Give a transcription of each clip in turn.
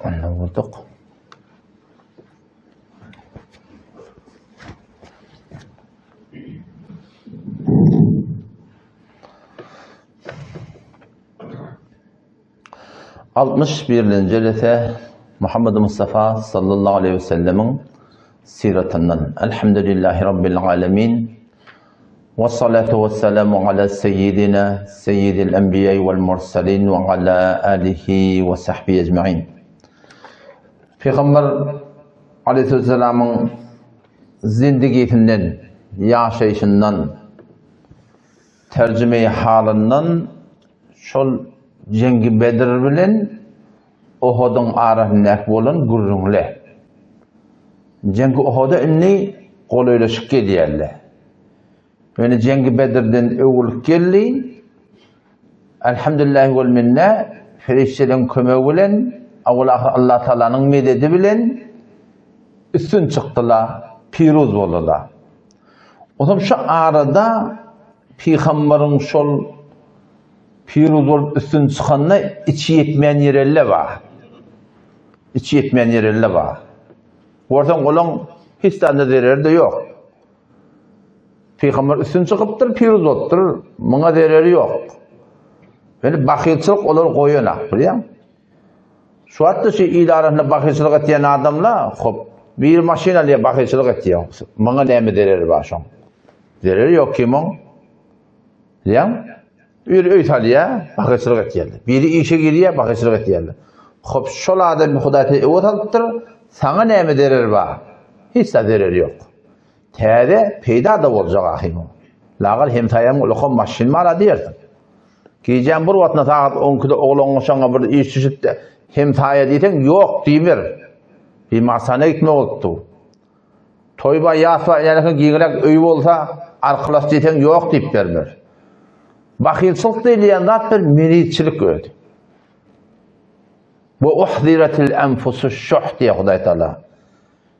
Vurduk. Altmış birinci celese Muhammed Mustafa sallallahu aleyhi ve sellemin siratinden. Elhamdülillahi Rabbil alemin. Ve salatu ve selamu ala seyyidina seyyidil enbiyayı vel mursalin ve ala alihi ve sahbihi ecma'in. Peygamber aleyhisselamın zindagisinden, yaşayışından, tercüme-i halinden şol Cengi Bedir bilen Uhud'un arasındaki bolan gurrunle. Cengi Uhud'a inni qolaylaşıp gelýärler. Yani Cengi Bedir'den öwül geldi. Elhamdülillah vel minne feriştelerin kömegi bilen Allah Taala'nın mededi bilen üstün çıktılar, piruz boldular. Otam şu arada Peygamberin şol piruz bolup üstün çıkanına içi yetmeyen yerelle var. İçi yetmeyen yerelle var. Ortadan olan hiç tane dereri de yok. Peygamber üstün çıkıptır, piruz oluptur. Buna dereri yok. Yani bakilçılık olur koyuna. Biliyor musun? Şu hatta idarasında bakilçılık etiyen adamla hop bir maşinalıya bakilçılık etiyor. Bana ne mi dereri var şu an? Dereri yok kim o? Biliyor musun? Bir öytaliye bakilçılık etiyorlar. Biri işe giriyor bakilçılık etiyorlar. Hop şol adam Hudayta evat alıptır. Sana ne mi dereri var? Hiç de dereri yok. Tede peyda da olacak ahim o. Lağal hem tayam ulukon maşin mara diyerdin. Giyeceğim bir vatna tağıt 10 kilo oğlan oşana bir iş düşütte hem taya diyten yok demir. Bir masana gitme oldu. Toyba yasva yani giyilek öy olsa arkadaş diyten yok deyip vermer. Bakilçılık deyleyen zat bir meritçilik öldü. Bu uhdiretil enfusu şuh diye Huday Teala.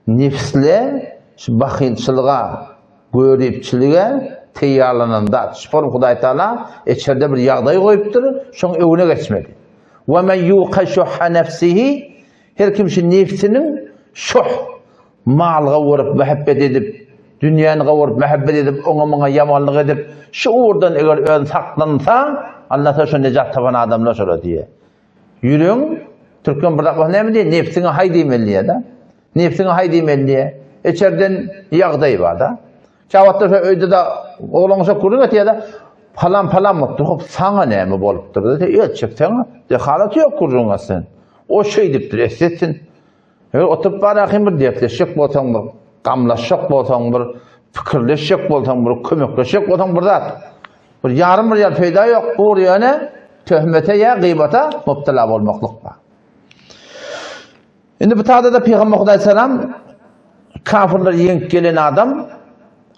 Nefsle şu bakilçılığa, görüpçiliğe teyarlanan da spor Huday Teala içeride bir yağdayı koyuptur, şunun evine geçmedi. Ve men yuqa şuhha nefsihi, her kimse nefsinin şuh, malga vurup muhabbet edip, dünyanı vurup muhabbet edip, ona yamanlık edip, şu uğurdan eğer ön saklansa, Allah'a şu necat taban adamlar şöyle diye. Yürüyün, Türk'ün bırakmak ne mi diye? Nefsine hay demelliye da. Nefsine hay demelliye. İçeriden yağdayı var da. Çavatta öyle de oğlansa kurun etiye de falan mutlu. Sana ne mi boluptur? Evet çıksana. Halatı yok kurun asın. O şey diptir, essetsin. Oturup var akım bir dertleşecek bolsan bir, gamlaşacak bolsan bir, fikirleşecek bolsan bir, kömekleşecek bolsan bir zat. Bir yarım bir yer fayda yok. Bu yani töhmete ya gıybata mubtala olmaklık var. Şimdi bu taada da Peygamber Aleyhisselam kafirler yenk gelen adam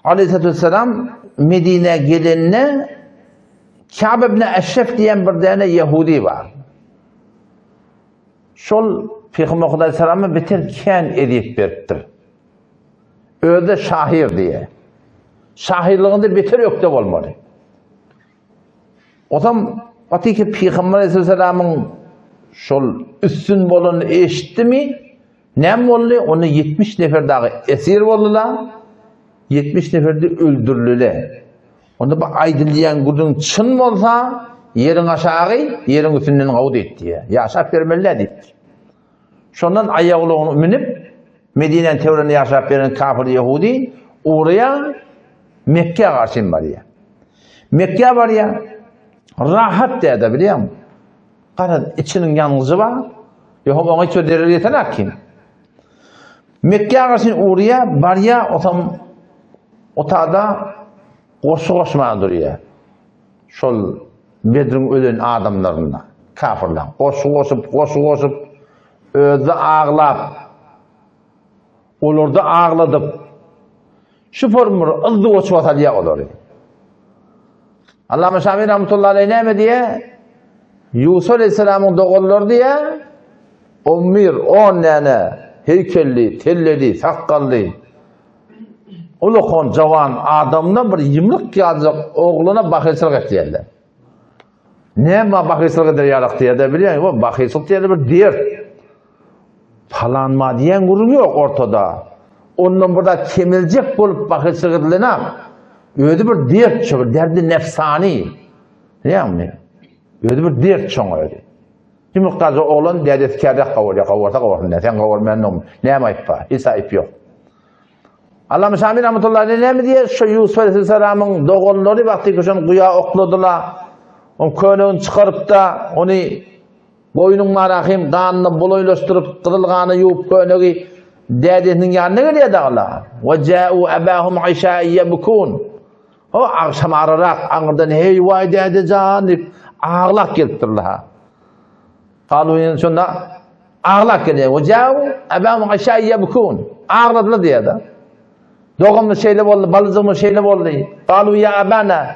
Aleyhisselam Medine gelenine Kâb ibn Eşref diyen bir tane Yahudi var. Şol Peygamber Aleyhisselam'a bitirken edip veriptir. Öyle şahir diye. Şahirliğinde bitir yok da olmalı. O zaman batı ki Peygamber Aleyhisselam'ın şol üstün bolunu eşitti mi? Ne oldu? Onu 70 nefer dağı esir oldular. 70 neferde öldürülüler. Onda bak aydınlayan gudun çın olsa yerin aşağı, yerin üstünden kavud etti. Yaşap vermeliler dedi. Şondan ayağını minip Medine'nin tevreni yaşap veren kafir Yahudi oraya Mekke'ye karşı var ya. Mekke'ye var ya rahat dedi biliyor musun? Karın içinin yalnızı var. Yok ona hiç öderir yetenek kim? Mekke'ye karşı oraya var ya otada koşma duruyor. Şol Bedir'in ölen adamlarına, kafirler. Koşup, özü ağlap, olurdu ağladıp, şu formunu ızdı koşup atalıya olur. Allah-u Şamil Rahmetullahi Aleyhine mi diye, Yusuf Aleyhisselam'ın doğulları diye, 10 tane heykelli, telleli, sakkallı, ulukon cavan adamdan bir yımlık yazıp oğluna bakilçılık ettilerler. Ne bakilçılık eder yarak diye de biliyor musun? Bakilçılık diye bir diğer. Falanma diyen gurun yok ortada. Ondan burada kemilecek bolup bakışıgıdılına ödü bir dert çoğu, derdi nefsani. Yani ödü bir dert çoğu ödü. Şimdi kazı oğlan derdi kârdek kavarta ne? Sen kavarmayan ne olmuş? Ne yapayım pa? Hiç ayıp yok. Allah-u Sami rahmetullahi ne mi diye şu Yusuf Aleyhisselam'ın doğulları vakti kuşun kuya okladılar. O köyünü çıkarıp da onu boynun marahim, kanını buluyluşturup, kırılganı yiyip köyünü dedesinin yanına geliyor dağlar. وَجَاءُوا أَبَاهُمْ عِشَاءً يَبْكُونَ O akşam ararak, ağırdan hey vay dede can deyip ağlak geliptirler. Kalu sonra ağlak geliyor. وَجَاءُوا أَبَاهُمْ عِشَاءً يَبْكُونَ Ağladılar diye de. Doğumlu şeyle oldu, balıcımız şeyle oldu. Kalu ya abana,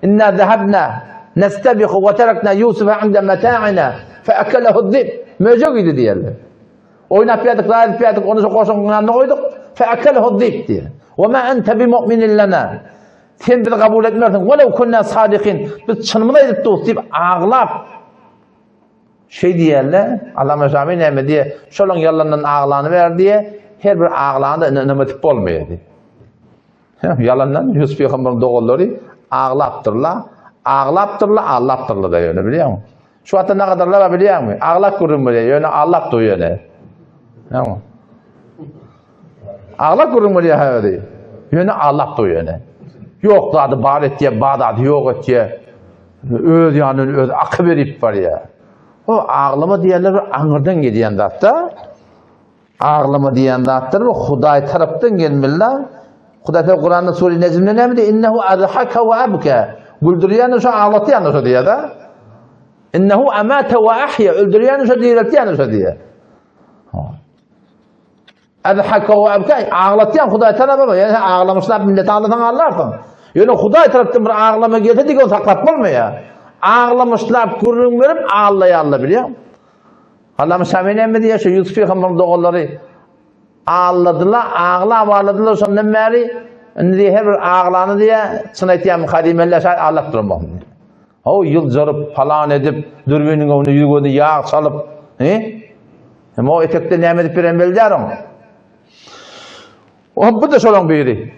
inna zehabna, nestebihu ve terakna Yusuf'a inde meta'ina, fe ekelehu zib. Möcek idi diyorlar. Oynap yadık, onu koşun kanalına koyduk, fe ekelehu zib diyor. Ve ma ente bi mu'minin lana. Sen bizi kabul etmiyorsun. Velev kunna sadikin. Biz çınımına edip dost deyip ağlap. Şey diyorlar, Allah-u Sami ne diye, şolun yalanın ağlanı ver diye, her bir ağlanı nömetip olmuyor diye. Yalandan Yusuf Peygamber'in doğulları ağlaptırlar, ağlaptırlar da yani biliyor musun? Şu hatta ne kadarlar var biliyor musun? Ağlap kurun buraya, yani ağlap da yani. Tamam. Ağlap kurun buraya hayır yani ağlap da yani. Yok da adı baret diye, Bağdat yok diye. Öz yani öz akı verip var ya. O ağlama diyenler ağırdan gidiyen de hatta. Ağlama diyen de hatta ve Huday taraftan gelmirler. Huday tarafı Kur'an'ın Sure-i Necm'de ne mi diyor? İnnehu azhaka ve abka. Güldürüyen şu ağlatayan şu diye da. İnnehu amate ve ahya. Öldürüyen şu diriltiyen şu diye. Azhaka ve abka. Ağlatayan Huday tarafı. Yani ağlamışlar millet ağlatan ağlarsın. Yani Huday taraftan bir ağlama geldi diye onu saklatmaz mı ya? Ağlamışlar kurun verip ağlayarlar biliyor musun? Allah-u Sami mi diye şu Yusuf Peygamber'in doğulları ağladılar, ağladılar sonra beri diye her bir ağlanı diye sınaytiyem kadimeller ağlattırmam. O yıl zarıp falan edip dürbünün onu yüzünü yağ salıp ama o etekte ne edip veren beldiler onu. O bu da şolun biri.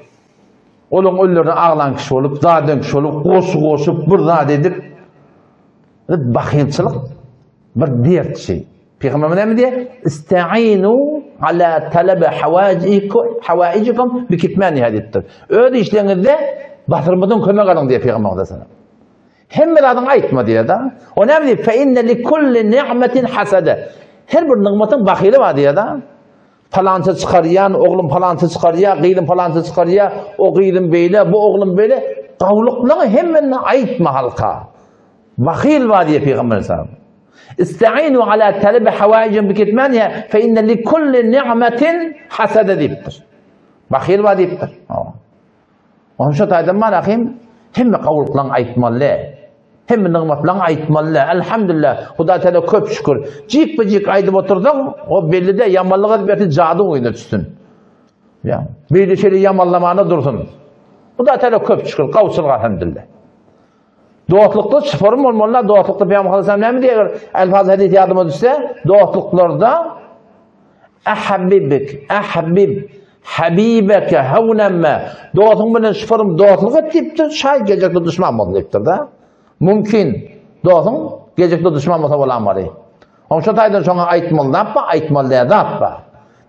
Onun ölülerine ağlan kişi olup, zaten kişi olup, koşup, burada edip bakımçılık bir diğer şey. Peygamber ne mi diye? İsta'inu ala talebe havaicikum bi kitmani hadittir. Öyle işlerinizde batırmadan kömek alın diye Peygamber de sana. Hem bir adın aytma diye da. O ne mi diye? Fe inne li kulli ni'metin hasede. Her bir nimetin bakili var diye da. Falanca çıkarıyan, oğlum falanca çıkarıya, kıyılım falanca çıkarıya, o kıyılım böyle, bu oğlum böyle. Kavluklarını hemen aytma halka. Bakil var diye Peygamber sallallahu aleyhi ve sellem. İsta'inu ala talebe havaicin bi kitmaniha fe inne li kulli ni'metin hasede deyiptir. Bakil var deyiptir. Onun şu taydan marahim hem kavluklarını aytmalı, hem nimetlerini aytmalı. Elhamdülillah. Huda Teala köp şükür. Cik be cik aydıp oturdun, o belli de yamallığa bir cadı oyuna düşsün. Ya, belli şeyleri yamallamağına dursun. Huda Teala köp şükür. Kavuşsun elhamdülillah. Doğatlılıkta sıfırım olmalılar. Doğatlılıkta Peygamber Aleyhisselam ne mi diyor? Elfaz hadis yardıma düşse doğatlılıklarda ahbib habibeke havnemme doğatın bana sıfırım doğatlık et deyiptir. Şay gecekli düşman mı deyiptir da. Mümkün doğatın gecekli düşman mı olamari. Onun şu taydan sonra aytmalı yapma, aytmalı da yapma.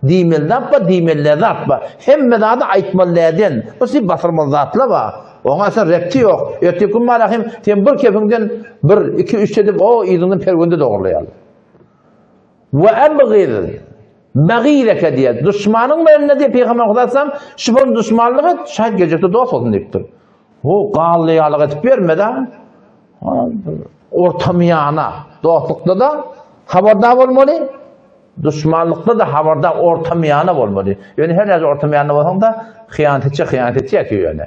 Dimel yapma, dimel de yapma. Hem de aytmalı edin. O sizi basırmalı zatla var. Ona sen repti yok. Ertekün marahim, sen bir kefinden bir, iki, üç edip o izinin pergünde doğrulayalım. Ve ebgir, bagireke diye, düşmanın benimle diye Peygamber Aleyhisselam, şüphün düşmanlığı şahit gecekte dost olsun deyiptir. O kağlıyalık etip vermeden, ortamiyana, dostlukta da haberdar olmalı, düşmanlıkta da haberdar ortamiyana olmalı. Yani her neyse ortamiyana olsan da hıyanet edecek yani.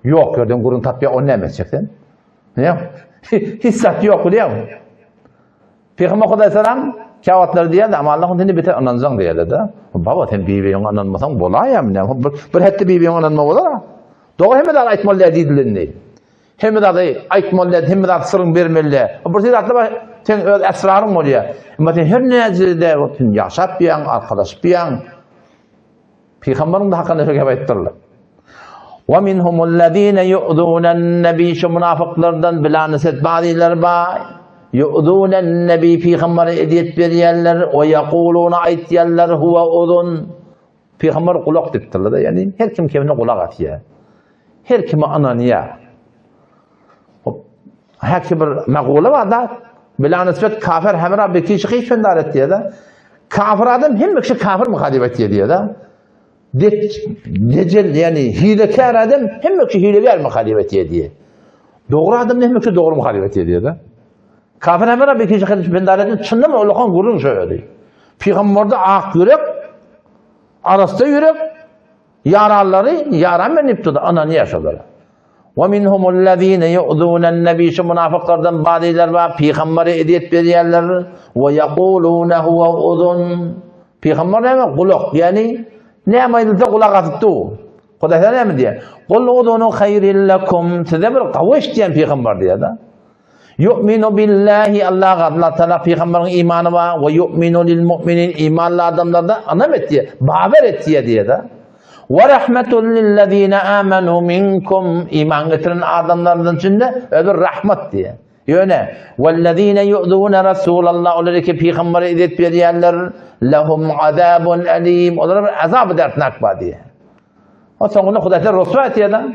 Yok gördün kurun tatlıya onu ne edeceksin? Ne? Hissat yok biliyor musun? Peygamber Aleyhisselam kâvatları diye de ama Allah'ın dini biter anancan diye de. Baba sen bibiyon ananmasan bolayım ne? Bir hette bibiyon ananma bolar. Doğru hem de aytmalı dediğinden değil. Hem de aytmalı hem de sırrın vermeli. Bu şey atla Sen öz esrarın oluyor. Ama sen her nezirde yaşap biyan, arkadaş biyan. Peygamberin de hakkında şöyle ayettirler. وَمِنْهُمُ الَّذ۪ينَ يُؤْذُونَ النَّب۪ي Şu münafıklardan bilaneset bazılar var. يُؤْذُونَ النَّب۪ي Peygamber'e ediyet veriyenler. وَيَقُولُونَ ayetiyenler huve uzun. Peygamber kulak diktirler. Yani her kim kendine kulak atıyor. Her kime ananıya. Her kim bir mekule var da bilaneset kafir hemra bir kişi hiç fendaret diye de. Kafir adam hem bir kişi kafir muhadibet diye de. Decel yani hilekar adam hem bir kişi hilekar muhalefet diye. Doğru adam hem bir kişi doğru muhalefet diye de. Kafir hemra bir kişi hiç fendaretin çındı mı Allah'ın gururunu söyledi. Peygamber'de ak yürek, arasta yürek, yaraları yaran iptida ananı yaşadılar. وَمِنْهُمُ الَّذ۪ينَ يُؤْذُونَ النَّب۪ي Şu münafıklardan bazılar var. Peygamber'e ediyet veriyenler. وَيَقُولُونَ هُوَ اُذُنْ Peygamber hemen kulak yani ne yapaydı da kulak atıptı o. Kudaysa ne mi diye? قُلْ اُذُنُ خَيْرٍ لَكُمْ Size bir kavuş diyen peygamber diye da. يُؤْمِنُ بِاللّٰهِ Allah Teala peygamberin imanı var. وَيُؤْمِنُ لِلْمُؤْمِنِينَ İmanlı adamlardan anam et diye. Baver et diye da. وَرَحْمَةٌ لِلَّذ۪ينَ آمَنُوا مِنْكُمْ İman getiren adamlardan içinde öbür rahmet diye. Yöne وَالَّذ۪ينَ يُؤْذُونَ رَسُولَ اللّٰهِ Onları ki Peygamber'e edip veriyenler لَهُمْ عَذَابٌ أَل۪يمٌ Onlara bir azab dertnak var diye. O sonunda Kudayetler Rasu'a et ya da.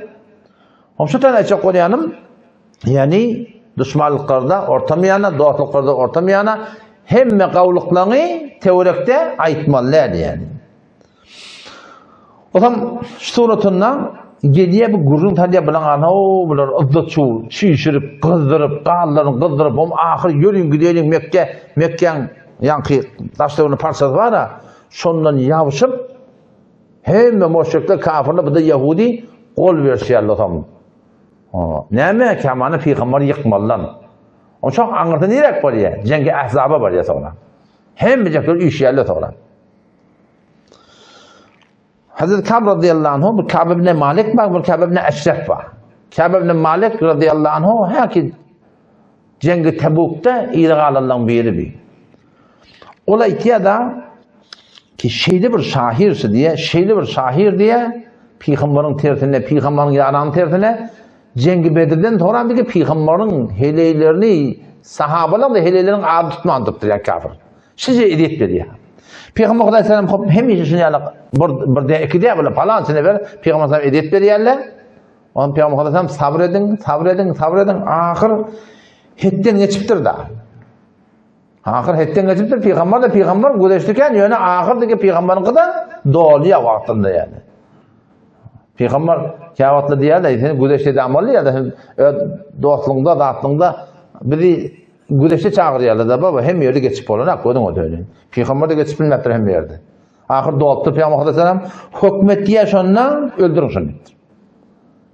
O şu tane açık konuyanım yani düşmanlıklarda ortamayana, doğruluklarda ortamayana hem kavluklarını teorikte aytmalılar yani. O zaman suratından geliye bu gurrun tanıya bilen ana o bunlar ıddıçu, şişirip, kızdırıp, kızdırıp, ahir yürüyün gidelim Mekke'nin yankı taşlarını parçası var ya, sondan yavuşup hem müşrikler kafirler bu da Yahudi kol versiyerler tam. Neme kemanı Peygamber yıkmalılar. O çok anlatı nirek var ya, cengi ahzaba var ya sonra. Hem becekler iş yerler sonra. Hazreti Kâb radıyallahu anh, bu Kâb ibn Malik var, bu Kâb ibn Eşref var. Kâb ibn Malik radıyallahu anh, her ki cengi Tebuk'ta İrgâlallah biri bir. Ola itiya da ki şeyli bir şahir diye Peygamber'in tertine, Peygamber'in yaranın tertine cengi Bedir'den sonra bir Peygamber'in heleylerini, sahabalar da heleylerin adı tutmandıktır ya kafir. Sizce ediyet dedi ya. Peygamber Aleyhisselam hem işini yani bir de iki de böyle falan sene ver Peygamber Aleyhisselam ediyet veriyorlar. Onun Peygamber Aleyhisselam sabredin. Ahir hetten geçiptir da. Ahir hetten geçiptir. Peygamber güreştiken yani ahirdeki Peygamber'in kadar doğruya vaktinde yani. Peygamber kâvatlı diye de seni güreşte amalı ya da dostluğunda, dağıtlığında biri güreşte çağırıyorlar da baba hem yerde geçip olana koydun o dönün. Peygamber de geçip bilmektir hem yerde. Ahir doğaltı Peygamber Aleyhisselam hükmet diye şundan öldürün şunu.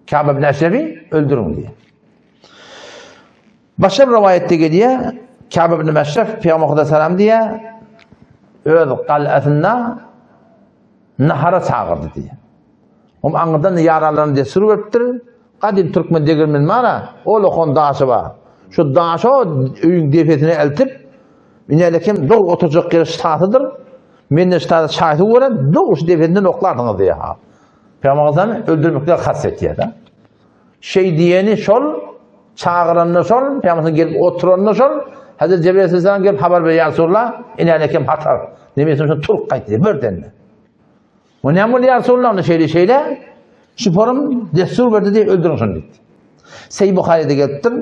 Kâb ibn Eşref'i öldürün diye. Başka bir rivayette geliyor. Kâb ibn Eşref Peygamber Aleyhisselam diye öz kal'atına nahara çağırdı diye. O anıdan yaralarını diye sürüverttir. Kadim Türkmen degirmen mara o lokon daşı var. Şu daşı öyün defetini eltip minelekim doğru oturacak yeri ştatıdır. Minne ştatı şahidi uğran doğru şu defetinden oklardınız diye. Peygamber Aleyhisselam öldürmekler hasret ya da. Şey diyeni şol, çağıranını şol, Peygamber gelip oturanını şol, Hazreti Cebrail Aleyhisselam gelip haber veriyor Resulullah, minelekim hatar. Demeyesin şu Türk kayıt diye, birden. O ne amul ya Resulullah onu şeyle, şu forum destur verdi diye öldürün şunu dedi. Seyyid Bukhari'de geliptir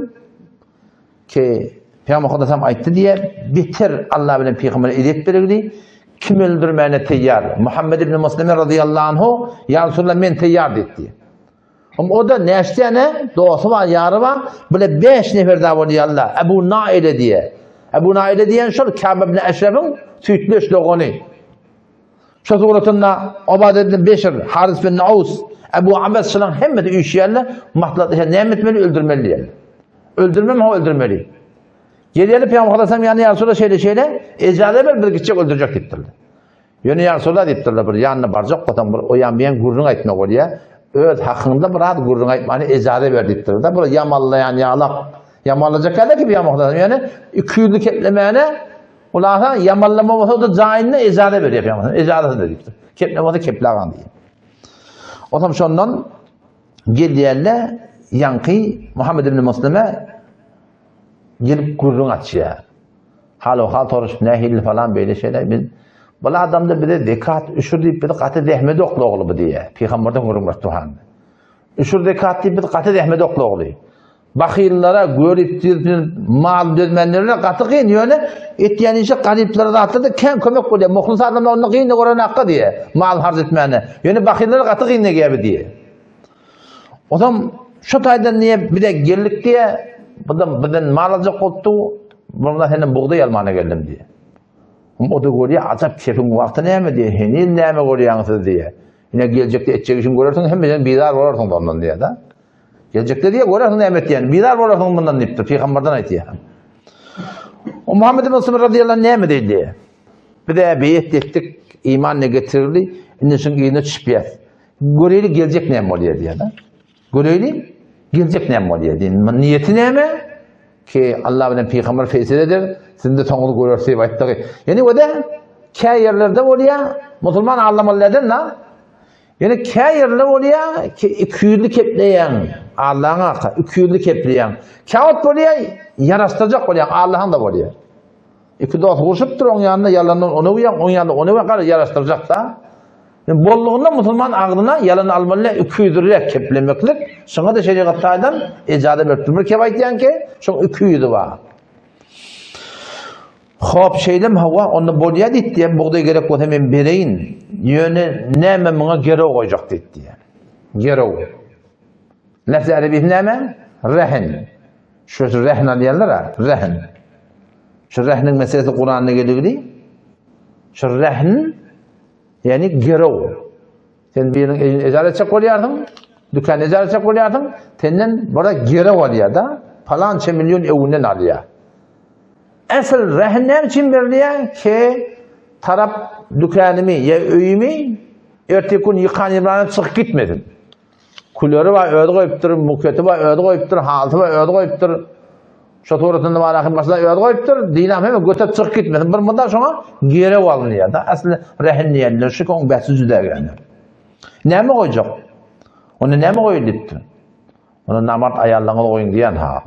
ki Peygamber Aleyhisselam ayıttı diye bitir Allah bilen Peygamber'e edip verildi. Kim öldürmeyene teyyar? Muhammed ibn Müslim radıyallahu anhu ya Resulullah men teyyar dedi. Ama o da neştene doğası var, yarı var. Böyle 5 nefer daha var diye Allah. Ebu Naile diye. Ebu Naile diyen şu Kâb ibn Eşref'in sütlüş loğunu. Şu suratında Ubade ibn Beşir, Haris bin Aus, Ebu Abbas şulan hemmeti üç yerle mahlatlaşa ne etmeli öldürmeli yani. Öldürmem mi o öldürmeli. Geriye Peygamber Aleyhisselam yani ya Resulullah şeyle ecale ver bir gidecek öldürecek dittirdi. Yani ya Resulullah dittirdi bir yanına baracak kotan o yanmayan gurrun aytmak oluyor. Öz hakkında bir rahat gurrun aytmanı ecale ver dittirdi. Böyle yamallayan yağlak Yamalacak hele gibi yamaklar. Yani 200'lü keplemeyene ulan yamallama olsa da cahilne icade veriyor yapamaz. İcade veriyor. Kepleme keplagan diye. O zaman şondan geldiğinde yankı Muhammed ibn Müslim'e gelip gurrun açıyor. Hal toruş nehil falan böyle şeyler. Bu adamda bir de dekat üşür deyip bir de katı dehmedi oklu oğlu bu diye. Peygamberden gurrun var tuhan. Üşür dekat deyip bir de katı dehmedi oklu oğlu. Bakıyıllara görüp mal dözmenlerine katı kıyın yöne ettiyen işe gariplere de atladı ken kömek oluyor. Muhlis adamlar onu kıyın da koran hakkı diye. Mal harz etmeni. Yöne bakıyıllara katı kıyın ne gibi diye. O zaman şu taydan niye bir de geldik diye buradan mal alacak oldu. Buradan hemen buğday almana geldim diye. O da görüyor acaba şefin vakti ne mi diye. Henil ne mi görüyorsunuz diye. Yine gelecekte edecek işin görürsün hemen bizar olursun ondan diye de. Gelecekte diye görürsün nimet yani. Bizar olursun bundan deyiptir. Peygamberden ayet yani. O Muhammed bin Müslim radıyallahu anh ne mi dedi? Bir de beyit ettik. İman ne getirirdi? İnnesin iyine çıkıyor. Göreyli gelecek ne mi oluyor diye de. Göreyli gelecek ne mi oluyor diye. Niyeti ne mi? Ki Allah bilen Peygamber feysiledir. Sizin de sonunu görürsünüz. Yani o da kâh yerlerde oluyor. Müslüman anlamalılardan la. Yani kâh yerler oluyor ki 200'lü kepleyen Allah'ın hakkı, 200'lü kepleyen. Kâhut oluyor, yarastıracak oluyor, Allah'ın da oluyor. İki dost vuruşuptur onun yanında, yalandan onu uyan, onun yanında onu uyan, yarastıracak da. Yani bolluğunda Müslüman ağzına yalan almalı, 200'lü keplemeklik. Sonra da şeriattaydan icade vertirmek kebay diyen ki, şu 200'lü var. Hop şeylem hava onu bolya dit diye buğday gerek olsa hemen bereyin. Yöne neme bana geri koyacak dit diye. Geri. Lafz-ı Arabi neme? Rehin. Şu rehin alıyorlar ha, rehin. Şu rehinin meselesi Kur'an'da geliyor. Şu rehin yani geri. Sen bir ecare çek oluyorsun, dükkan ecare çek oluyorsun, senden burada geri oluyor da falanca milyon evinden alıyor. Asıl rehin ne için veriliyor ki taraf dükkanımı ya öyümü erteki gün yıkan İbrahim çıkıp gitmedim. Kulörü var öde koyuptur, muketi var öde koyuptur, haltı var öde koyuptur. Şatoratında var akım başına öde koyuptur. Dinam hemen götüp çıkıp gitmedim. Bir bundan sonra geri alınıyor da. Aslında rehin niyenler şu ki onun bahsi züder yani. Ne mi koyacak? Onu ne mi koyuldu? Onu namart ayarlanır koyun diyen ha.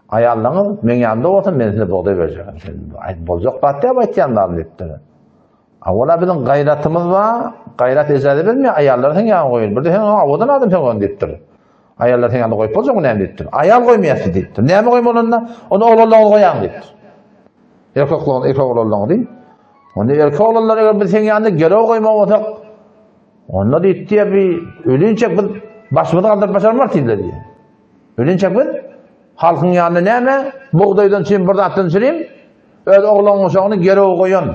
Ayarlanır, men yanında olsun, ben size buğday vereceğim. Bolcak battı baytyanlarını deyiptir. Ola bizim gayratımız var, gayrat icade vermiyor, ayarlar sen yanına koyun. Bir de sen odan adım sen koyun deyiptir. Ayarlar sen yanına koyup olacak mı ne deyiptir. Ayar koymayasın deyiptir. Ne mi koyun onunla? Onu oğlanlarına koyan deyiptir. Erkek oğlanlarına deyip. Onu erkek oğlanlar eğer bir sen yanında geri koyma olsak, onunla deyip diye bir ölünçek bir başımıza kaldırıp başarmar deyipler diye. Ölünçek bir halkın yanında ne mi? Buğdaydan çiğim burada attın süreyim. Öyle oğlan uşağını geri koyun.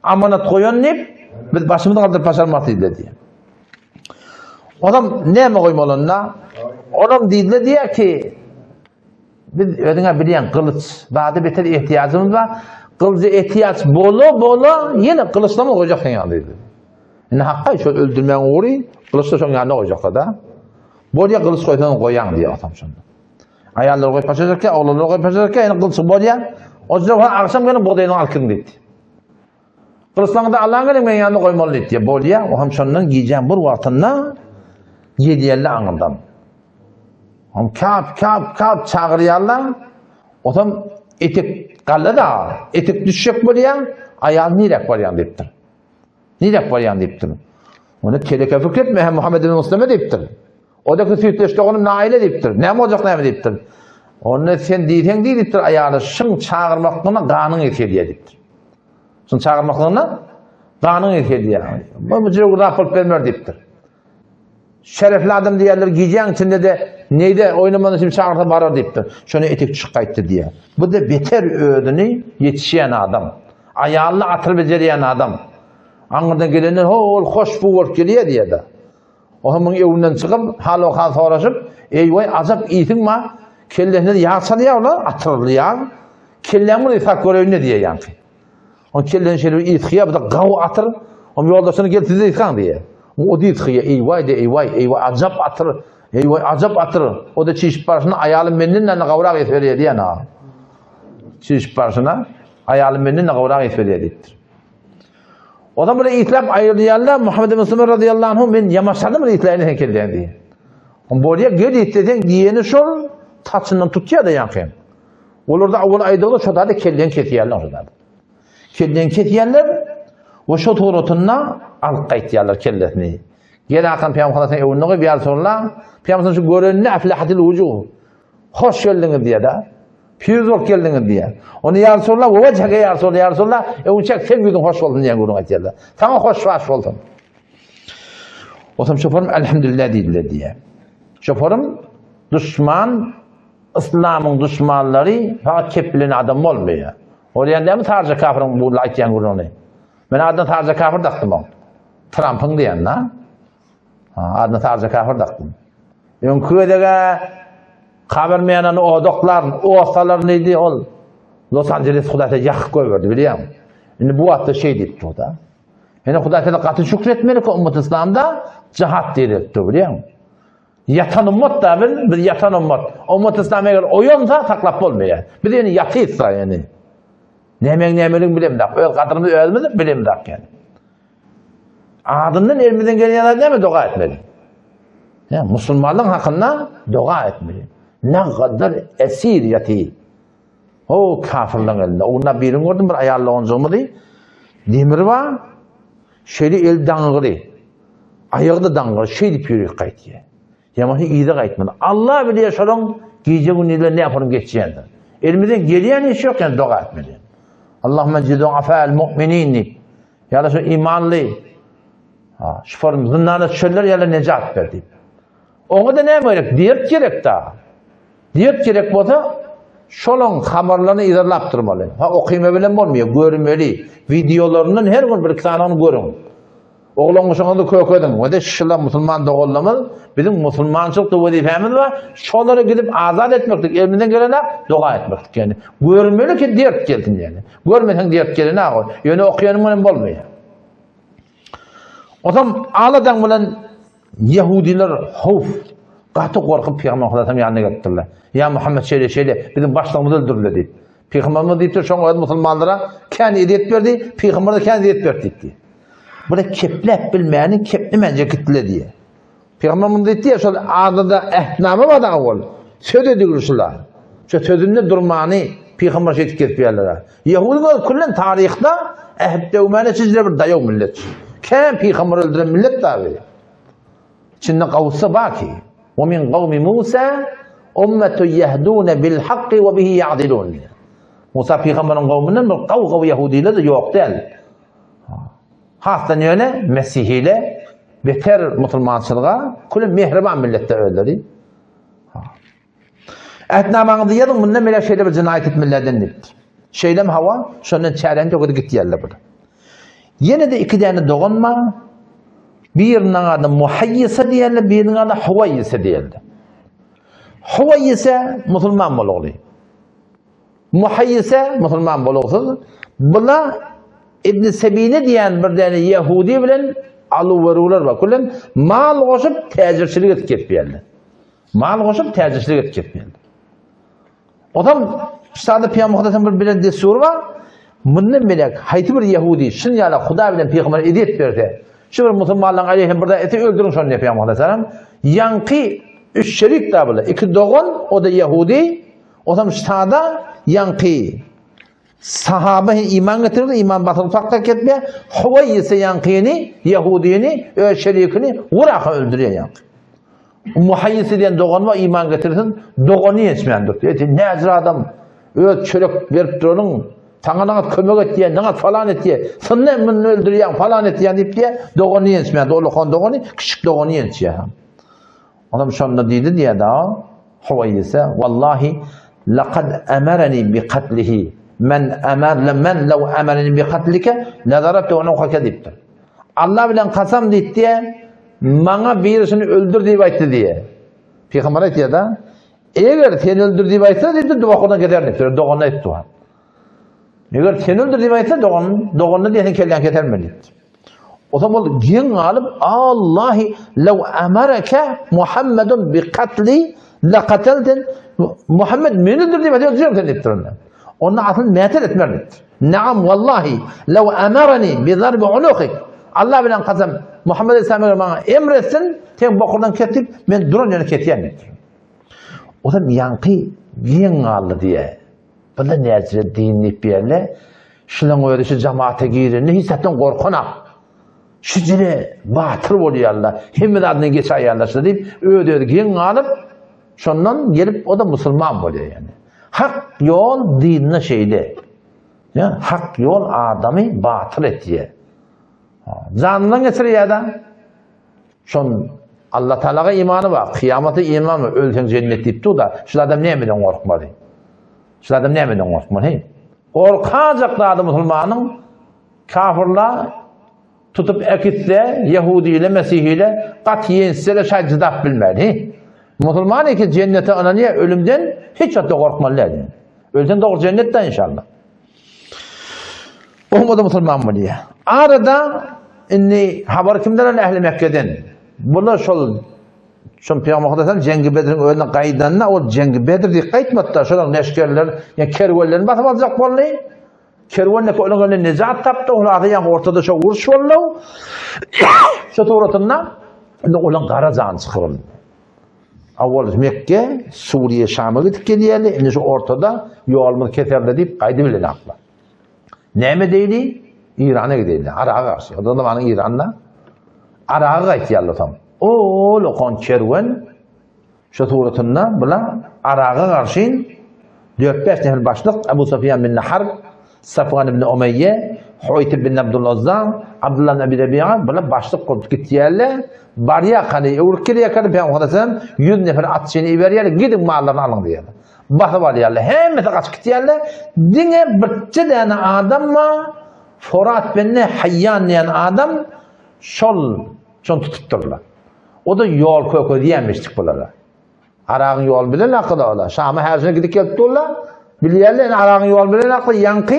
Amanat koyun deyip biz başımıza kaldırıp başarmak deyipler diye. Adam ne mi koyma onunla? Adam deyipler diye ki biz ödüne bilen kılıç. Daha beter ihtiyacımız var. Kılıcı ihtiyaç bolu yine kılıçla mı koyacaksın yanındaydı. Yani hakka şöyle öldürmeyen uğrayı kılıçla şunun yanına koyacak da. Bolya kılıç koysan koyan diye adam şimdi. Ayarlar koyup başarırken, oğlanlar koyup başarırken yani kılıçı bolya. O zaman akşam gelin buğdayını alkın dedi. Kılıçlarında Allah'ın gelin ben yanına koymalı dedi. Bolya o hamşanın giyeceğim bir vaktinde yediyerli anıldan. Kap çağırıyorlar. O zaman etek kaldı da etek düşecek bolya ayağın nirek bolyan deyiptir. Nirek bolyan deyiptir. Onu keleke fikretme Muhammed bin Müslim'e deyiptir. O da sütleşti onun naile deyiptir. Ne mi olacak ne mi deyiptir. Onu sen deyten deyiptir ayağını şın çağırmaklığına kanın etkiye deyiptir. Şın çağırmaklığına kanın etkiye diye. Bu cürü raport vermiyor deyiptir. Şerefli adam diyorlar giyeceğin içinde de neyde oynamanın için çağırsa barar deyiptir. Şöyle etek çıkaydı diye. Bu da beter ödünü yetişen adam. Ayağını atır beceriyen adam. Anırdan gelenler hoş bu vort geliyor diye de. O hemen evinden çıkıp hal soruşup eyvay azap iyisin ma kellerini yağsa diye ola atırlı yağ kellerini ifak görevine diye yani. O kellerini şöyle itkiye bu da gav atır o yoldaşını getirdi itkan diye. O da itkiye eyvay azap atır Vay acap atır. O da çiş parasına ayalım menninle kavrak etmeliye diyen ha. Çiş parasına ayalım menninle kavrak etmeliye deyiptir. O da böyle itlap ayrılayanlar Muhammed Mustafa radıyallahu anh men yamaşanı mı itlayını hekelden diye. On buraya gel itleden diyeni şol taçından tutuyor da yankın. Olur da avul aydalı şoda da kelden ketiyerler şoda. Kelden ketiyerler o şo toğrotunna alıp kaytiyerler kelletini. Gel akan Peygamber'in evine bir yer sonra Peygamber'in şu görenine aflahatil vucuh. Hoş geldiniz diye da. Piyuzok geldiniz diye. Onu ya Resulallah o vecihge ya Resulallah ya Resulallah uçak sen bir gün hoş oldun diye görün aytiyorlar. Sana hoş oldun. O zaman şoförüm elhamdülillah dediler diye. Şoförüm düşman İslam'ın düşmanları fakat kepilin adam olmuyor. Oraya ne mi tarca kafirin bu aytiyan görün onu. Ben adına tarca kafir taktım o. Trump'ın diyen la. Adına tarca kafir taktım. Köyde kavermeyen o doklar, o hastalar neydi ol? Los Angeles Hudayta yakık koyverdi biliyor musun? Şimdi bu hatta şey deyip o da. Yani Hudayta'da katı şükretmeli ki ümmet İslam'da cihat deyip biliyor musun? Yatan ümmet da bir yatan ümmet. Ümmet İslam'a göre oyun da taklap olmuyor. Bir de yani yatıysa yani. Nemelik bileyim de. Öyle kadınımız ölmedi bileyim de yani. Adından elimizden gelen değil mi dua etmeli? Yani Müslümanlığın hakkında dua etmeli. Ne kadar esir yatı. O kafirlerin elinde. Ona birini gördüm bir ayarlı oncuğumu değil. Demir var. Şöyle el dağırı. Ayağı da dağırı. Şöyle pürük kayıtıyor. Yamaşı iyi de kayıtmadı. Allah biliyor şunun giyecek günlerle ne yaparım geçeceğini. Elimizden geleyen iş yok yani dua etmeli. Allahümme cidun afa'l mu'minini. Yani şu imanlı. Şüpherim zınlarına çöller yerle necat verdi. Onu da ne gerek? Diyet gerek daha. Diyet gerek olsa şolun haberlerini ilerlap durmalı. Okuyma bilen olmuyor, görmeli. Videolarının her gün bir tanını görün. Oğlun kuşağında köydün. O da şişler Müslüman doğullamız. Bizim Müslümançılık da vazifemiz var. Şoları gidip azat etmektik. Elimizden gelene dua etmektik yani. Görmeli ki diyet geldin yani. Görmesen diyet gelin ne olur? Yani okuyanın olmuyor. O zaman ağladan bilen Yahudiler havf, katı korkup Peygamber'in yanına gittiler. Ya Muhammed şöyle bizim başlarımızı öldürürler deyip. Peygamberimiz deyip de şoň Müslümanlara kendi ediyet verdi, Peygamber de kendi ediyet verdi deyip. Böyle keplep bilmeyenin kepli bence gittiler diye. Peygamberimiz deyip ya şöyle ağzında ehnamı var da ol. Söz ediyorlar. Şu sözünde durmanı Peygamber şey etiketip yerlere. Yahudiler kullen tarihte ehbde umane çizgiler bir dayağı millet. Kim Peygamber öldüren millet tabi. Çin'de kavsa baki. وَمِنْ قَوْمِ مُوسَى اُمَّةُ يَهْدُونَ بِالْحَقِّ وَبِهِ يَعْدِلُونَ. Musa Peygamber'in kavminin bir kav Yahudiyle de yok değil. Hatta öyle Mesih'iyle beter Müslümançılığa kulü mihriban millette öldürdi. Etnamanı diyelim bundan böyle şeyde bir cinayet etmelerden değil. Şeylem hava şundan çaren çok gitti yerler burada. Yine de iki tane doğanma. Birinin adı Muhayyise diyelim, birinin adı Huvayyise diyelim. Huvayyise Müslüman oluyor. Muhayyise Müslüman oluyor. Buna İbn Sebine diyen bir tane Yahudi bilen alıverular var. Kullen mal koşup tecirçilik etkip yerler. Mal koşup tecirçilik etkip yerler. O zaman işte Peygamber'in bir destur var. Bundan bile hayti bir Yahudi şimdi yani Huda bilen Peygamber ediyet verdi. Şu bir Müslümanların aleyhine burada eti öldürün şunu diye Peygamber Aleyhisselam. Yankı üç şerik de böyle. İki doğun o da Yahudi. O zaman ştada yankı. Sahabe iman getirirdi. İman batılı taktak etmeye. Huvayyise yankını, Yahudini, şerikini vuraka öldürüyor yankı. Muhayyise diyen doğun var iman getirirsin. Doğunu yetmeyendir. Ne ezra adam. Öyle çörek verip durunun. Sana kömek et diye, sana falan et diye, sen ne bunu öldürüyen falan et diye, doğunu yensmeyen, doğulu doğunu, küçük doğunu yensiyor. Adam şunla dedi diye daha, Huvayyise, vallahi, لَقَدْ أَمَرَنِي بِقَتْلِهِ men لَوْ أَمَرَنِي بِقَتْلِكَ لَذَرَبْتُ وَنُوْخَكَ deyiptir. Allah bilen kasam deyip diye, bana birisini öldür deyip ayıttı diye. Peygamber ayıttı ya da, eğer seni öldür deyip ayıttı deyip duvakudan gider deyiptir, doğunu ayıttı var. Eğer sen öldür deyip ayıttı doğunu diyesin kellen ketermeli. O zaman gen alıp Allahi lev emareke Muhammedun bi katli la kateldin Muhammed menidir diye diyor denettirler. Onun aslında metel etmerler. Naam vallahi lev emarani bi zarbi unukik Allah bilen kazam Muhammed Aleyhisselam bana emretsin ten bokurdan ketip men duran yana ketiyen. O da yankı gen aldı diye. Bunda nezire dinlik bir yerle şulan öyle şu cemaate girir ne hissetten korkuna. Şu cile batır oluyor Allah. Himmet adına geç ayarlaştı deyip öyle gen alıp şundan gelip o da Müslüman oluyor yani. Hak yol dinine şeyde. Ya, hak yol adamı batıl etiye. Canından geçiriyor da. Şun Allah Teala'ya imanı var. Kıyamete imanı var. Ölsen cennet deyip da. Şu adam ne emeden korkmadı? Şu adam ne emeden korkmadı? Korkacak da adam Müslümanın kafirla tutup ekitle, Yahudi ile, Mesih ile katiyen size şahit bilmedi. Müslüman ki cennete ananiye ölümden hiç hatta korkmalılar. Ölsen doğru cennetten inşallah. O da Müslüman mı diye. Arada inni haber kimden ehli Mekke'den. Bunlar şol Peygamber Cengi Bedir'in öyle kaydanına o Cengi Bedir diye kayıtmadı. Şolar leşkerler, yani kervanlerin basıp alacak vallahi. Kervanla öyle necat taptı. Onlar yani ortada şu uğraş vallahi. Şu tuğratında olan Garazan çıkırıldı. Avval Mekke, Suriye, Şam'a gidip geliyorlar. Şimdi şu ortada yolunu keserler deyip kaydı bile akla. Neme değil? İran'a gidiyorlar. Arağa karşı. O da bana İran'da. Arağa gidiyorlar tam. O lokon kervan şu tuğratında bula Arağa karşı 4-5 nefer başlık Ebu Sufyan bin Harb, Safvan bin Umeyye, Huytib bin Abdülazza, Abdullah bin Abi Rabi'a bula başlık koyup gittilerler. Bariya kanı, Urkiriye kanı Peygamber 100 nefer at şeyini iberiyorlar. Gidin mallarını alın diyorlar. Basıp alıyorlar. Hem kaç gittilerler. Dine birçi tane adam mı? Forat bin Hayyan diyen adam şol tutturlar. O da yol koy diyemiştik bunlara. Arağın yol bilen akıllı ola. Şam'a her şeyine gidip gelip durlar. Biliyorlar arağın yol bilen akıllı yankı.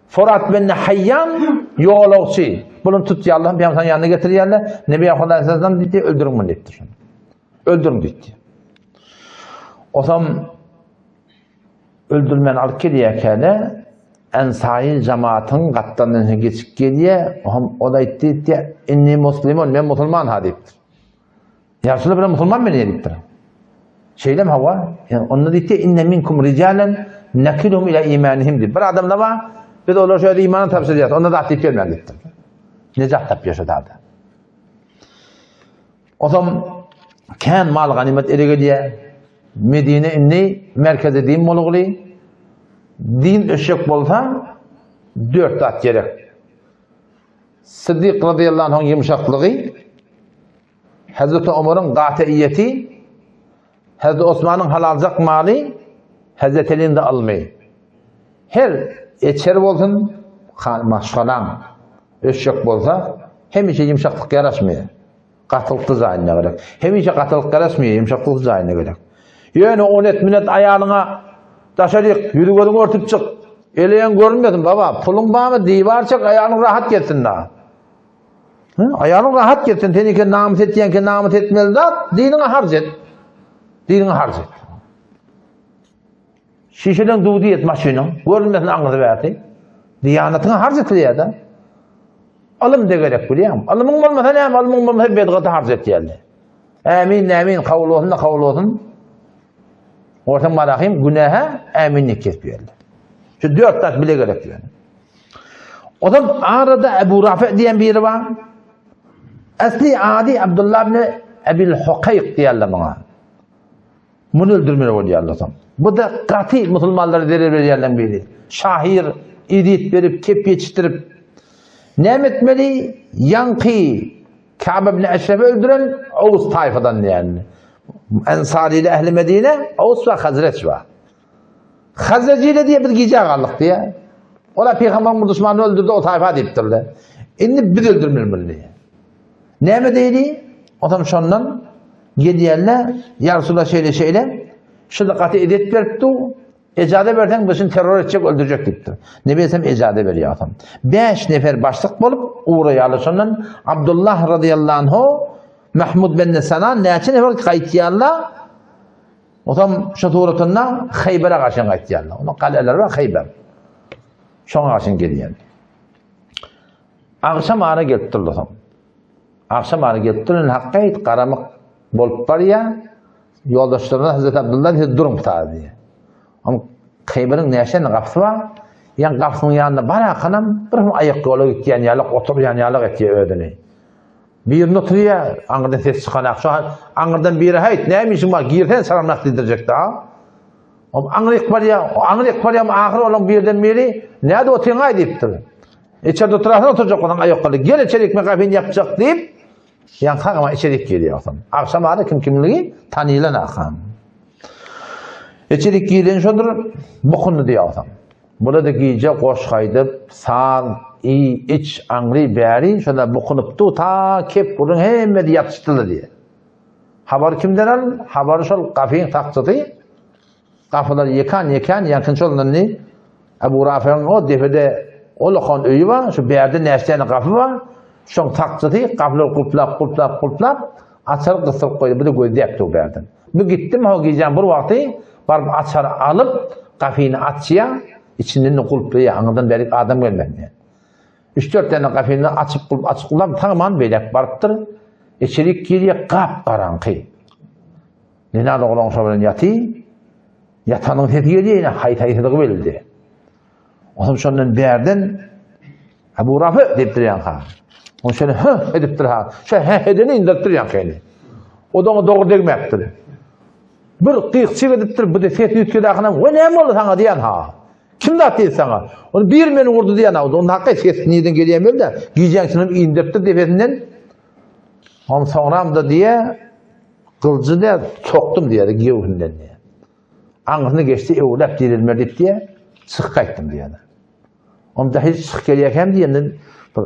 Forat bin Hayyan yolcusu. Bunu tutuyor Allah'ın Peygamber'in yanına getiriyorlar. Nebi Aleyhisselam dedi öldürün bunu dedi. Öldürün dedi. O zaman öldürmen alıp geliyor kâle Ensari cemaatin katlarından geçip geliyor. O da etti inni muslimun ben Müslüman hadiptir. Ya Resulallah ben Müslüman beni ediptir. Şeyle mi hava? Yani onunla dedi inne minkum ricalen nekiluhum ila imanihim dedi. Bir adam da var. Biz onlar şöyle imanı tavsiye ediyoruz. Onda da aktif gelmeyen dedi. Necat tapıyor şu dağda. O zaman kan mal ganimet erege diye Medine inni merkeze din molugli din eşek bolsa 4 at gerek. Sıddık radıyallahu anh yumuşaklığı Hazreti Ömer'in qatiiyeti Hazreti Osman'ın halalcak mali Hazreti Ali'nin de almayı. Her içeri olsun maşgalan eşek bolsa hemişe yumuşaklık yaraşmıyor. Katılıklı zahine gerek. Hemişe katılık yaraşmıyor, yumuşaklık zahine gerek. Yani 10 millet ayağına taşadık, yürügörünü örtüp çık. Eleyen görmüyordun baba. Pulun bağımı divar çek, ayağını rahat gelsin daha. Ayağını rahat gelsin. Seni ki namus ettiyen ki namus etmeli de dinine harc et. Dinine harc et. Şişeden dudu et maşının. Görünmesin anladı verdi. Diyanetine harc etliyor da. Alım da gerek biliyor musun? Alımın olmasa ne? Alımın olmasa bedgatı harc et geldi. Amin, kavul olsun da kavul olsun. Ortam marahim günaha aminlik kesbiyorlar. Şu 4 tak bile gerek yani. O zaman arada Ebu Rafi diyen biri var. Asli adi Abdullah bin Ebil Hukayk diyorlar bana. Bunu öldürmüyor o diyorlar. Bu da katı Müslümanları verirlerden biri. Şahir, idit verip, kep yetiştirip ne etmeli? Yankı Kabe bin Eşref'i öldüren Oğuz tayfadan yani. Ensari ile Ehli Medine, Oğuz ve Hazreç var. Hazreci ile diye bir gece kaldık diye. Ola Peygamber'in düşmanını öldürdü, o tayfa deyiptirler. Şimdi bir öldürmüyor diye. Ne mi deydi? O zaman şundan gidiyorlar, ya Resulallah şeyle, şunu katı edip verdi, ecade versen bizim terör edecek, öldürecek deyiptir. Ne bilsem ecade veriyor adam. 5 nefer başlık bolup uğrayalı. Sondan Abdullah radıyallahu anhu Mahmud bin Nesanan neçe nefer qaytiyarlar? Otam şu tuğratından Xeyber'e karşı qaytiyarlar. Onun kaleler var Xeyber. Şoňa karşı gelýän. Akşam ara gelip durdu otam. Akşam ara gelip durun hakkayt qaramak bolup bar ya. Yoldaşlarına Hazreti Abdullah dedi durun tutar diye. Ama Xeyber'in neşen kapısı var. Yan kapısının yanında bana kanam bir ayak yola gittiyen yalık oturyan yalık etiye ödünü. Birini oturuyor, anırdan ses çıkanak. Şu an anırdan biri hayt neymişim var girten saramnak dedirecek daha. Anırık var ya, ama ahir olan birden biri nerede oturuyan hay deyip durur. İçeride oturarsan oturacak olan ayak yola. Gel içeri ekmek kapını yapacak deyip yan ama içerik geliyor. Akşam ağrı kim kimliği tanıyılan akşam. İçerik giydiğin şudur, bokunu diyor adam. Burada giyece koş kaydıp, sağ, iyi, iç, angri, beri, şöyle bokunup tu, ta kep kurun hemen yatıştılı diye. Haber kimden al? Haber şol kafeyin taktı. Kafalar yekan, yakın şolundan ne? Ebu Rafi'nin o defede, o lokon öyü var, şu berde nesliğinin kapı var. Şoň taktı, kapılar kulplap, açar kısıp koydu, bu da gözde yaptı o berden. Bu gittim, o giyeceğim bir vakti, barıp açar alıp, kafeini açıya, içinden kulpluya, anıdan beri adam gelmedi. 3-4 tane kafeini açıp kulp, tamam beylep barıptır. İçerik giriye kap karanqı. Nene oğlan şoğlan yatı, yatanın sesi geliyor yine haytaytılığı verildi. Onun şondan berden, Ebu Rafi deyiptir yanka. Onu şöyle ediptir ha. Şöyle edeni indirttir yankayını. O da ona doğru degmektir. Bir kıyıkçık ediptir, bu da sesi yütkede akınam, o ne mi oldu sana diyen ha? Kim de attı sana? Onu bir meni vurdu diyen ha. Onun hakkı sesi neyden geliyemiyor da, giyeceksin indirttir defesinden. Onu sonra da diye, kılıcı diye, soktum diye, giyuğundan diye. Anısını geçti, evlep dirilmedik diye, sık kayttım diye. Onu da hiç sık geliyken diye,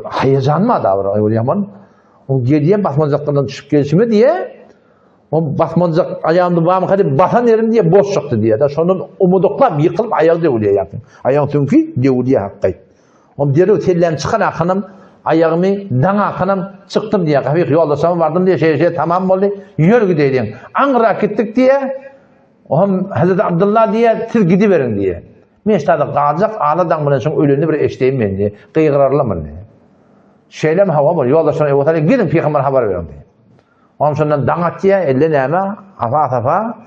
heyecanma davran öyle yaman. O geriye basmancaklardan düşüp gelişimi diye o basmancak ayağımda bağımı kadar batan yerim diye boş çıktı diye. Da şunun umuduklap yıkılıp ayağı devliye yaptım. Ayağım çünkü devliye hakkaydı. O diğeri tellen çıkan akınım ayağımı dana akınım çıktım diye. Kafik yoldaşıma vardım diye şey tamam oldu. Yürü gidelim. Ankara gittik diye o Hazreti Abdullah diye siz gidiverin diye. Meştada kalacak ağladan bunun için ölünü bir eşleyim ben diye. Kıygırarlamın diye. Şeylem hava var, yoldaşlarına evotayla gidin peygamber haber verin diye. Onun sonundan dangatçıya elle neyme, afa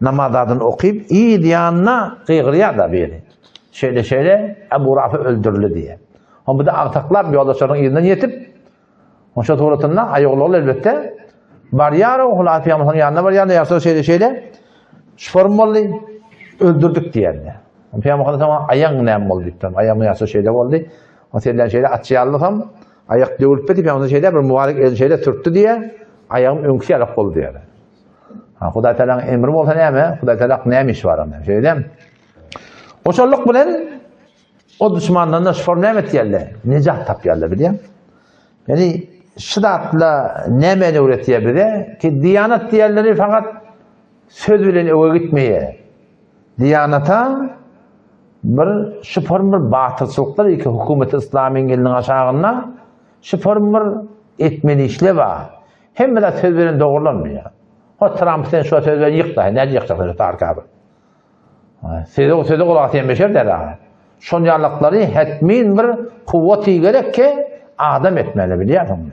namazadını okuyup iyi diyanına kıygırıya da biri. Şeyle Ebu Rafi öldürülü diye. Ama bu da ağtaklar bir yoldaşlarının yerinden yetip onun şu tuğratından ayıqlı elbette var yarı oğlan peygamberin yanına var yanına yarısı şeyle şformalı öldürdük diyenler. Peygamberin zaman ayağın neyem oldu diktim. Ayağımın yarısı şeyle oldu. O şeyle açıyallık hem ayak devülüp edip yalnız şeyler bir mübarek el şeyle sürttü diye ayağım önkü yarak oldu diye. Huday Teala'nın emri olsa neyme? Huday Teala neymiş var ama şeyden. O şolluk bilen o düşmanlarına şfor neymet yerler. Necat tap yerler biliyor. Yani şidatla nemeni üretiye bile ki diyanet diğerleri fakat söz bilen eve gitmeye. Diyanata bir şıform bir batılçılıklar ki hükümet-i İslami'nin elinin aşağına şıform bir etmeli işle var. Hem de söz veren doğrulanmıyor. O Trump'ten şu söz veren yıktı. Ne yıktı Tarık abi? Sözü olarak yemişler der. Son yarlıkları hetmin bir kuvveti gerek ki adam etmeli biliyor musun?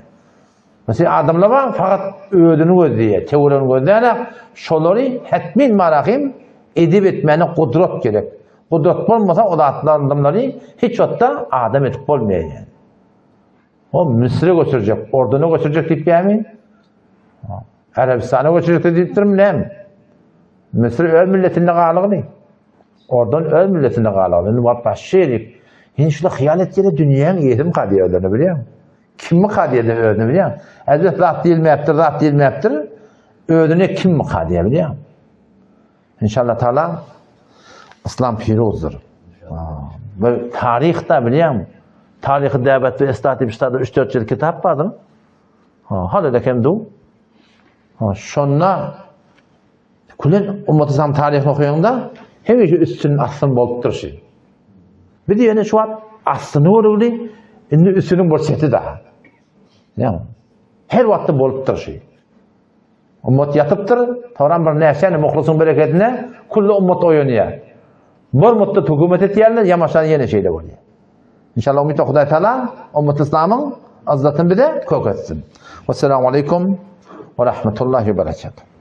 Mesela adamlar var fakat ödünü gözlüyor, teorini gözlüyor. Şoları hetmin marakim edip etmeni kudret gerek. Kudret olmasa o da adamları hiç hatta adam etip olmuyor yani. O Mısır'ı götürecek, ordunu götürecek deyip yemin. Arabistan'a götürecek deyip durum ne? Mısır öl milletinde kalığı değil. Oradan öl milletinde kalığı. Var başşerik. Yine şurada hıyal etkiyle dünyanın yetim kadiye öldüğünü biliyor musun? Kim mi kadiye öldüğünü biliyor musun? Elbette rahat değil mi yaptır? Öldüğünü kim mi kadiye biliyor musun? İnşallah Teala İslam pirozdur. Böyle tarihte biliyor musun? Tarih-i Davet ve Estat-ı 3-4 yıl kitap vardır. Hala da kim du? Şonna kulen Ummet-i İslam tarihini okuyanda Hemişe üstünün astın bolup duruşu. Bir de yine şu an astını vuruldu, indi üstünün borseti daha. Yani, her vakti bolup duruşu. Ummat yatıptır, tavran bir neseni muhlisin bereketine, kullu ummat oynuyor. Bir mutlu hükümet etiyerler, yamaşan yeni şeyler oluyor. İnşallah umut Huday Teala, ummat İslam'ın azzatını bir de kök etsin. Vesselamu aleyküm ve rahmetullahi ve berekatuhu.